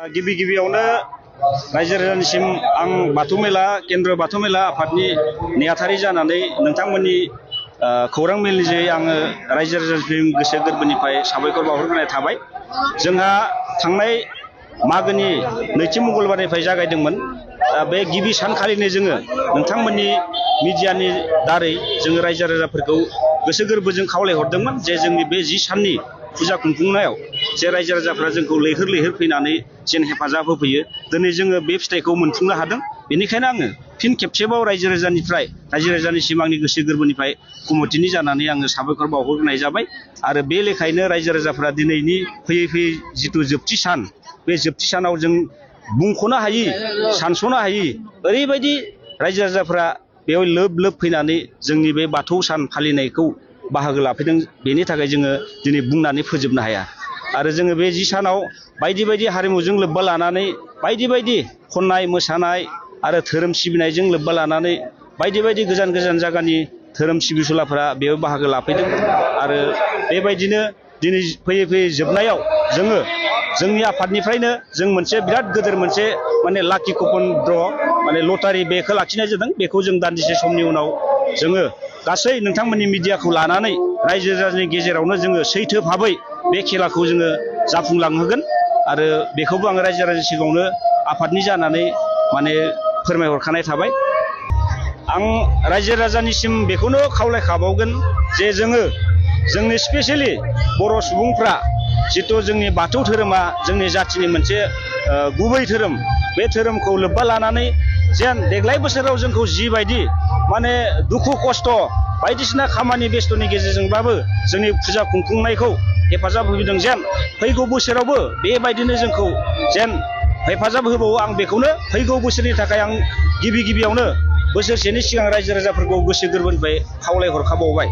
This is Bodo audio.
गिबि गिबियावनो रायजो राजानिसिम आं बाथौ मेला केन्द्र बाथौ मेला आफादनि नेहाथारि जानानै नोंथांमोननि खौरां मेलनिजों आङो रायजो राजानिसिम गोसो गोरबोनिफ्राय साबायखर बावहरग्रोनाय थाबाय। जोंहा थांनाय मागोनि नैथि मंगलबारनिफ्राय जागायदोंमोन। बे गिबि सानखालिनो जोङो नोंथांमोननि मिडियानि दारै जोङो रायजो राजाफोरखौ गोसो गोरबोजों खावलायहरदोंमोन जे जोंनि बे 10 साननि फुजा खुंफुंनायाव जे रायजो राजाफ्रा जोंखौ लैहोर लैहोर फैनानै जेन हेफाजाब होफैयो। दिनै जोङो बे फिथाइखौ मोनफुंनो हादों। बेनिखायनो आङो फिन खेबसेबाव रायजो राजानिसिम आंनि गोसो गोरबोनिफ्राय कमिटिनि जानानै आङो साबायखर बावहरनाय जाबाय। आरो बे लेखायैनो रायजो राजाफ्रा दिनैनि फैयै फैयै जिथु जोबथि सान, बे जोबथि सानाव जों बुंख'नो हायि, सानस'नो हायि ओरैबायदि रायजो राजाफ्रा बेयाव लोब लोब फैनानै जोंनि बे बाथौ सान फालिनायखौ बाहागो लाफैदों। बेनि थाखाय जोङो दिनै बुंनानै फोजोबनो हाया। आरो जोङो बे 10 सानाव बायदि बायदि हारिमुजों लोब्बा लानानै बायदि बायदि खननाय मोसानाय आरो धोरोम सिबिनायजों लोब्बा लानानै बायदि बायदि गोजान गोजान जायगानि धोरोम सिबिसुलाफोरा बेयाव बाहागो लाफैदों। आरो बेबायदिनो दिनै फैयै फैयै जोबनायाव जोङो जोंनि आफादनिफ्रायनो जों मोनसे बिराद गिदिर मोनसे लाकि कुपन द्र' लटारि बेखौ लाखिनाय जादों। बेखौ जों दान्दिसे समनि उनाव जोङो गासै नोंथांमोननि मिडियाखौ लानानै रायजो राजानि गेजेरावनो जोङो सैथो भाबै बे खेलाखौ जोङो जाफुंलांहोगोन। आरो बेखौबो आङो रायजो राजानि सिगाङावनो आफादनि जानानै फोरमायहरखानाय थाबाय। आं रायजो राजानिसिम बेखौनो खावलायखाबावगोन जे जोंनि स्पेसियेलि बर' सुबुंफ्रा जिथु जोंनि बाथौ धोरोमा जोंनि जाथिनि मोनसे गुबै धोरोम, बे धोरोमखौ लोब्बा लानानै जेन देग्लाय बोसोराव जोंखौ जिबायदि दुखु खस्थ' बायदिसिना खामानि बेस्थ'नि गेजेरजोंब्लाबो जोंनि फुजा खुंफुंनायखौ हेफाजाब होबोदों, जेन फैगौ बोसोरावबो बेबायदिनो जोंखौ जेन हेफाजाब होबावो। आं बेखौनो फैगौ बोसोरनि थाखाय आं गिबियावनो बोसोरसेनि सिगां रायजो राजाफोरखौ गोसो गोरबोनिफ्राय खावलायहरखाबावबाय।